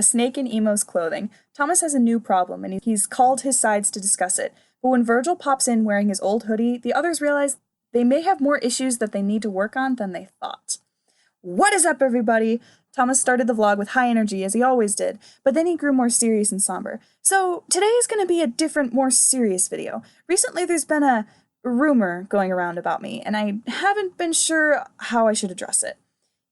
a snake in Emo's clothing, Thomas has a new problem, and he's called his sides to discuss it. But when Virgil pops in wearing his old hoodie, the others realize they may have more issues that they need to work on than they thought. What is up, everybody? Thomas started the vlog with high energy, as he always did, but then he grew more serious and somber. So today is going to be a different, more serious video. Recently, there's been a rumor going around about me, and I haven't been sure how I should address it.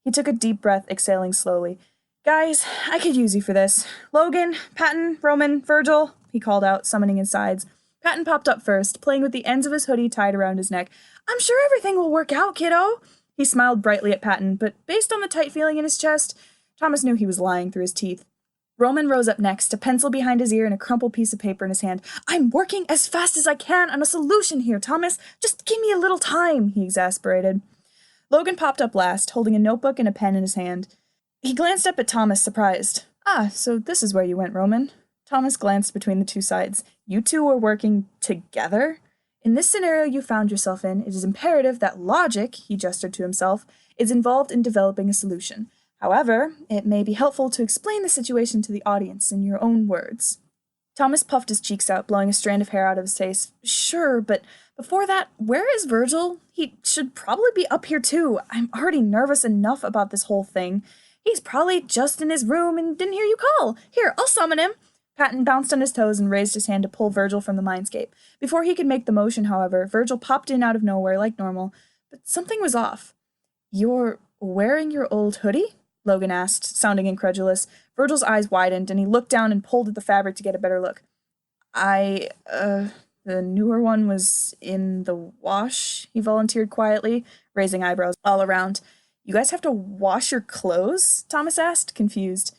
He took a deep breath, exhaling slowly. Guys, I could use you for this. Logan, Patton, Roman, Virgil, he called out, summoning his sides. Patton popped up first, playing with the ends of his hoodie tied around his neck. I'm sure everything will work out, kiddo. He smiled brightly at Patton, but based on the tight feeling in his chest, Thomas knew he was lying through his teeth. Roman rose up next, a pencil behind his ear and a crumpled piece of paper in his hand. I'm working as fast as I can on a solution here, Thomas. Just give me a little time, he exasperated. Logan popped up last, holding a notebook and a pen in his hand. He glanced up at Thomas, surprised. So this is where you went, Roman. Thomas glanced between the two sides. You two were working together? In this scenario you found yourself in, it is imperative that logic, he gestured to himself, is involved in developing a solution. However, it may be helpful to explain the situation to the audience in your own words. Thomas puffed his cheeks out, blowing a strand of hair out of his face. Sure, but before that, where is Virgil? He should probably be up here too. I'm already nervous enough about this whole thing. He's probably just in his room and didn't hear you call. Here, I'll summon him. Patton bounced on his toes and raised his hand to pull Virgil from the mindscape. Before he could make the motion, however, Virgil popped in out of nowhere like normal, but something was off. You're wearing your old hoodie? Logan asked, sounding incredulous. Virgil's eyes widened, and he looked down and pulled at the fabric to get a better look. The newer one was in the wash, he volunteered quietly, raising eyebrows all around. You guys have to wash your clothes? Thomas asked, confused.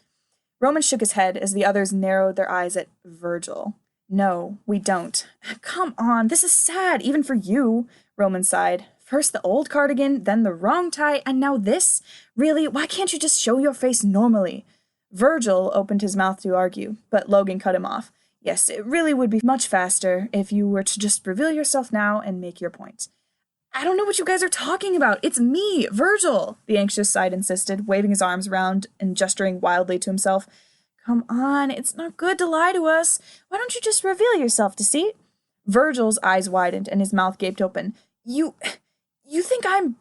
Roman shook his head as the others narrowed their eyes at Virgil. No, we don't. Come on, this is sad, even for you, Roman sighed. First the old cardigan, then the wrong tie, and now this? Really, why can't you just show your face normally? Virgil opened his mouth to argue, but Logan cut him off. Yes, it really would be much faster if you were to just reveal yourself now and make your point. I don't know what you guys are talking about. It's me, Virgil, the anxious side insisted, waving his arms around and gesturing wildly to himself. Come on, it's not good to lie to us. Why don't you just reveal yourself, Deceit? Virgil's eyes widened and his mouth gaped open. You think I'm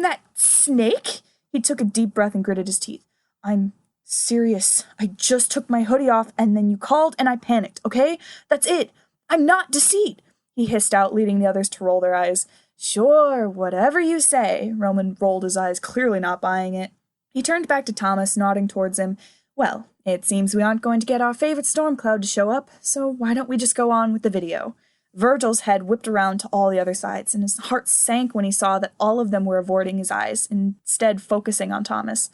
that snake? He took a deep breath and gritted his teeth. I'm serious. I just took my hoodie off and then you called and I panicked, okay? That's it. I'm not Deceit, he hissed out, leading the others to roll their eyes. Sure, whatever you say. Roman rolled his eyes, clearly not buying it. He turned back to Thomas, nodding towards him. Well, it seems we aren't going to get our favorite storm cloud to show up, so why don't we just go on with the video? Virgil's head whipped around to all the other sides, and his heart sank when he saw that all of them were avoiding his eyes, instead focusing on Thomas.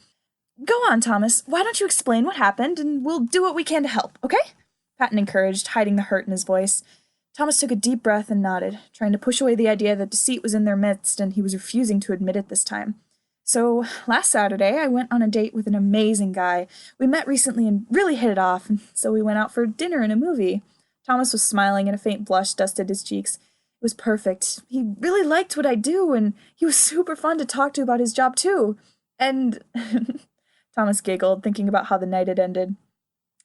Go on, Thomas. Why don't you explain what happened, and we'll do what we can to help, okay? Patton encouraged, hiding the hurt in his voice. Thomas took a deep breath and nodded, trying to push away the idea that Deceit was in their midst, and he was refusing to admit it this time. So, last Saturday, I went on a date with an amazing guy. We met recently and really hit it off, and so we went out for dinner and a movie. Thomas was smiling, and a faint blush dusted his cheeks. It was perfect. He really liked what I do, and he was super fun to talk to about his job, too. And Thomas giggled, thinking about how the night had ended.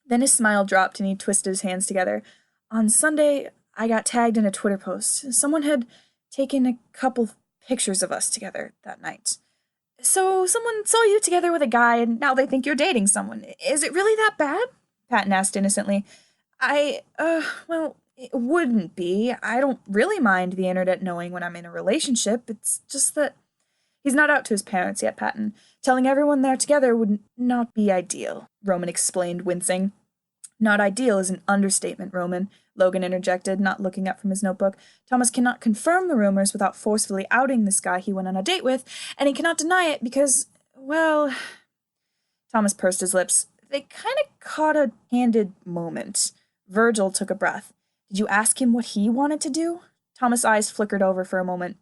Then his smile dropped, and he twisted his hands together. On Sunday, I got tagged in a Twitter post. Someone had taken a couple pictures of us together that night. So someone saw you together with a guy, and now they think you're dating someone. Is it really that bad? Patton asked innocently. Well, it wouldn't be. I don't really mind the internet knowing when I'm in a relationship. It's just that he's not out to his parents yet, Patton. Telling everyone they're together would not be ideal, Roman explained, wincing. Not ideal is an understatement, Roman, Logan interjected, not looking up from his notebook. Thomas cannot confirm the rumors without forcefully outing this guy he went on a date with, and he cannot deny it because, well... Thomas pursed his lips. They kind of caught a candid moment. Virgil took a breath. Did you ask him what he wanted to do? Thomas' eyes flickered over for a moment.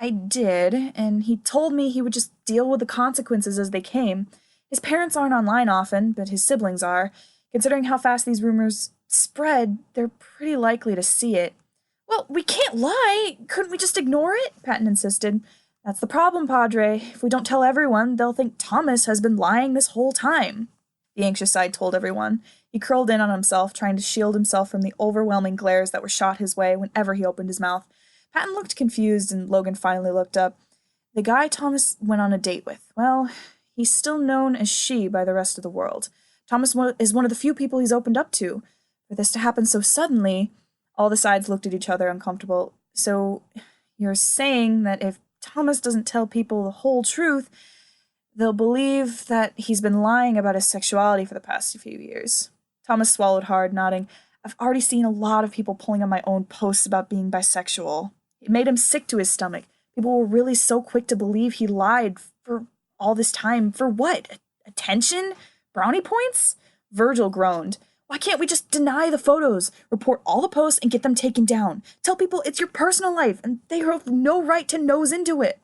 I did, and he told me he would just deal with the consequences as they came. His parents aren't online often, but his siblings are. Considering how fast these rumors spread, they're pretty likely to see it. Well, we can't lie. Couldn't we just ignore it? Patton insisted. That's the problem, Padre. If we don't tell everyone, they'll think Thomas has been lying this whole time. the anxious side told everyone. He curled in on himself, trying to shield himself from the overwhelming glares that were shot his way whenever he opened his mouth. Patton looked confused, and Logan finally looked up. The guy Thomas went on a date with, well, he's still known as she by the rest of the world. Thomas is one of the few people he's opened up to. For this to happen so suddenly, all the sides looked at each other uncomfortable. So, you're saying that if Thomas doesn't tell people the whole truth, they'll believe that he's been lying about his sexuality for the past few years. Thomas swallowed hard, nodding. I've already seen a lot of people pulling on my own posts about being bisexual. It made him sick to his stomach. People were really so quick to believe he lied for all this time. For what? Attention? Brownie points? Virgil groaned. Why can't we just deny the photos, report all the posts, and get them taken down? Tell people it's your personal life, and they have no right to nose into it.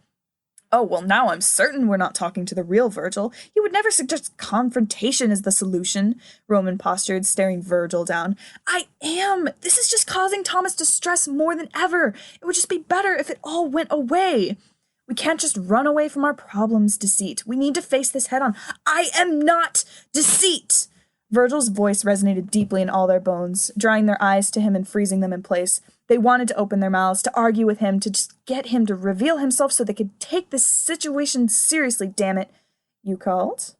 Oh, well, now I'm certain we're not talking to the real Virgil. You would never suggest confrontation as the solution, Roman postured, staring Virgil down. I am. This is just causing Thomas to stress more than ever. It would just be better if it all went away. We can't just run away from our problems, Deceit. We need to face this head on. I am not Deceit! Virgil's voice resonated deeply in all their bones, drawing their eyes to him and freezing them in place. They wanted to open their mouths, to argue with him, to just get him to reveal himself so they could take this situation seriously, damn it. You called?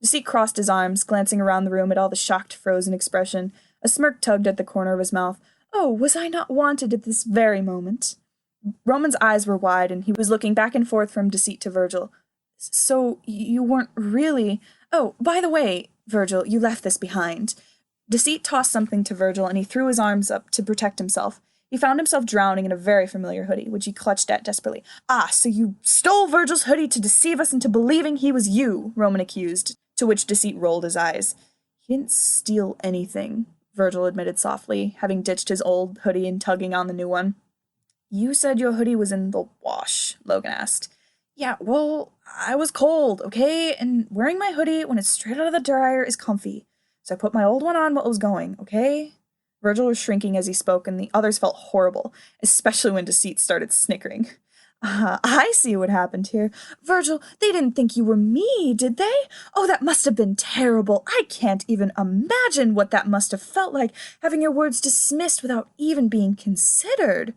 Deceit crossed his arms, glancing around the room at all the shocked, frozen expression. A smirk tugged at the corner of his mouth. Oh, was I not wanted at this very moment? Roman's eyes were wide, and he was looking back and forth from Deceit to Virgil. So, you weren't really... Oh, by the way, Virgil, you left this behind. Deceit tossed something to Virgil, and he threw his arms up to protect himself. He found himself drowning in a very familiar hoodie, which he clutched at desperately. Ah, so you stole Virgil's hoodie to deceive us into believing he was you, Roman accused, to which Deceit rolled his eyes. He didn't steal anything, Virgil admitted softly, having ditched his old hoodie and tugging on the new one. You said your hoodie was in the wash, Logan asked. Yeah, well, I was cold, okay? And wearing my hoodie when it's straight out of the dryer is comfy. So I put my old one on while it was going, okay? Virgil was shrinking as he spoke, and the others felt horrible, especially when Deceit started snickering. I see what happened here. Virgil, they didn't think you were me, did they? Oh, that must have been terrible. I can't even imagine what that must have felt like, having your words dismissed without even being considered.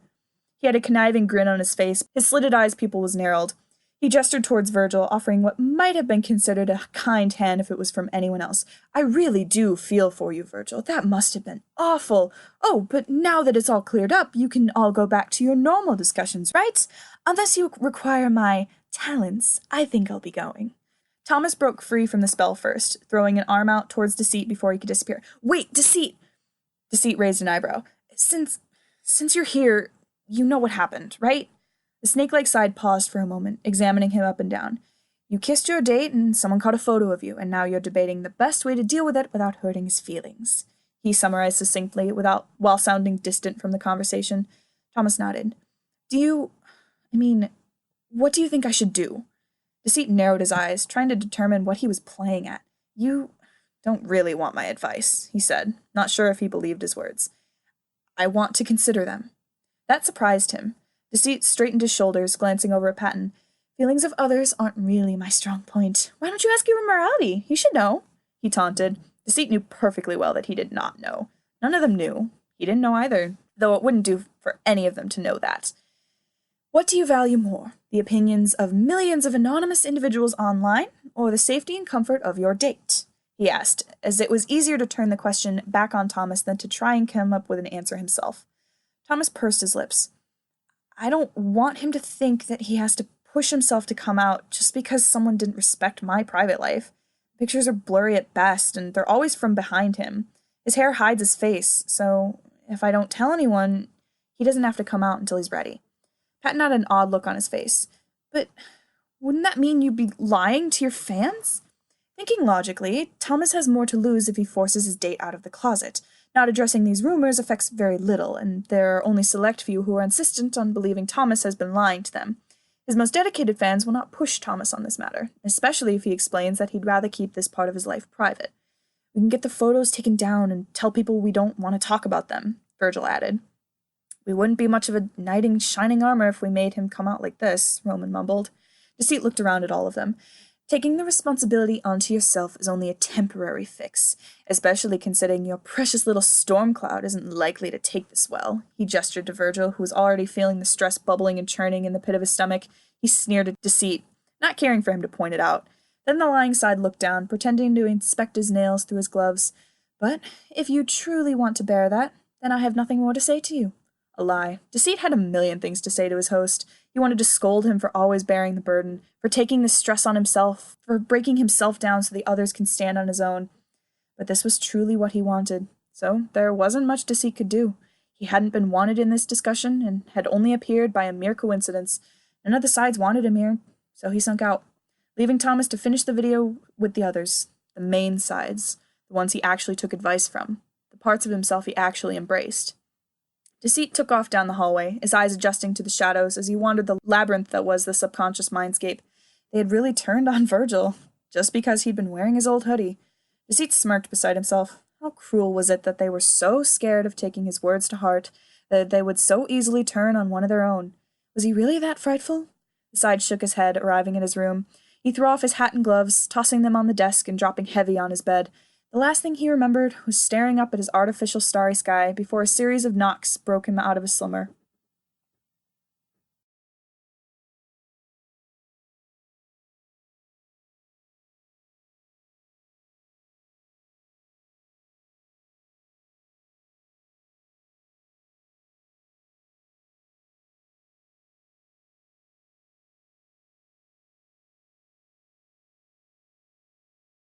He had a conniving grin on his face. His slitted eyes pupil was narrowed. He gestured towards Virgil, offering what might have been considered a kind hand if it was from anyone else. I really do feel for you, Virgil. That must have been awful. Oh, but now that it's all cleared up, you can all go back to your normal discussions, right? Unless you require my talents, I think I'll be going. Thomas broke free from the spell first, throwing an arm out towards Deceit before he could disappear. Wait, Deceit! Deceit raised an eyebrow. Since you're here, you know what happened, right? The snake-like side paused for a moment, examining him up and down. You kissed your date, and someone caught a photo of you, and now you're debating the best way to deal with it without hurting his feelings. He summarized succinctly, while sounding distant from the conversation. Thomas nodded. What do you think I should do? Deceit narrowed his eyes, trying to determine what he was playing at. You don't really want my advice, he said, not sure if he believed his words. I want to consider them. That surprised him. Deceit straightened his shoulders, glancing over at Patton. Feelings of others aren't really my strong point. Why don't you ask your morality? You should know, he taunted. Deceit knew perfectly well that he did not know. None of them knew. He didn't know either, though it wouldn't do for any of them to know that. What do you value more, the opinions of millions of anonymous individuals online, or the safety and comfort of your date? He asked, as it was easier to turn the question back on Thomas than to try and come up with an answer himself. Thomas pursed his lips. I don't want him to think that he has to push himself to come out just because someone didn't respect my private life. Pictures are blurry at best, and they're always from behind him. His hair hides his face, so if I don't tell anyone, he doesn't have to come out until he's ready. Patton had an odd look on his face. But wouldn't that mean you'd be lying to your fans? Thinking logically, Thomas has more to lose if he forces his date out of the closet. Not addressing these rumors affects very little, and there are only select few who are insistent on believing Thomas has been lying to them. His most dedicated fans will not push Thomas on this matter, especially if he explains that he'd rather keep this part of his life private. We can get the photos taken down and tell people we don't want to talk about them, Virgil added. We wouldn't be much of a knight in shining armor if we made him come out like this, Roman mumbled. Deceit looked around at all of them. Taking the responsibility onto yourself is only a temporary fix, especially considering your precious little storm cloud isn't likely to take this well. He gestured to Virgil, who was already feeling the stress bubbling and churning in the pit of his stomach. He sneered at Deceit, not caring for him to point it out. Then the lying side looked down, pretending to inspect his nails through his gloves. But if you truly want to bear that, then I have nothing more to say to you. A lie. Deceit had a million things to say to his host. He wanted to scold him for always bearing the burden, for taking the stress on himself, for breaking himself down so the others can stand on his own. But this was truly what he wanted, so there wasn't much Deceit could do. He hadn't been wanted in this discussion, and had only appeared by a mere coincidence. None of the sides wanted him here, so he sunk out, leaving Thomas to finish the video with the others, the main sides, the ones he actually took advice from, the parts of himself he actually embraced. Deceit took off down the hallway, his eyes adjusting to the shadows as he wandered the labyrinth that was the subconscious mindscape. They had really turned on Virgil, just because he'd been wearing his old hoodie. Deceit smirked beside himself. How cruel was it that they were so scared of taking his words to heart, that they would so easily turn on one of their own? Was he really that frightful? The side shook his head, arriving at his room. He threw off his hat and gloves, tossing them on the desk and dropping heavy on his bed. The last thing he remembered was staring up at his artificial starry sky before a series of knocks broke him out of his slumber.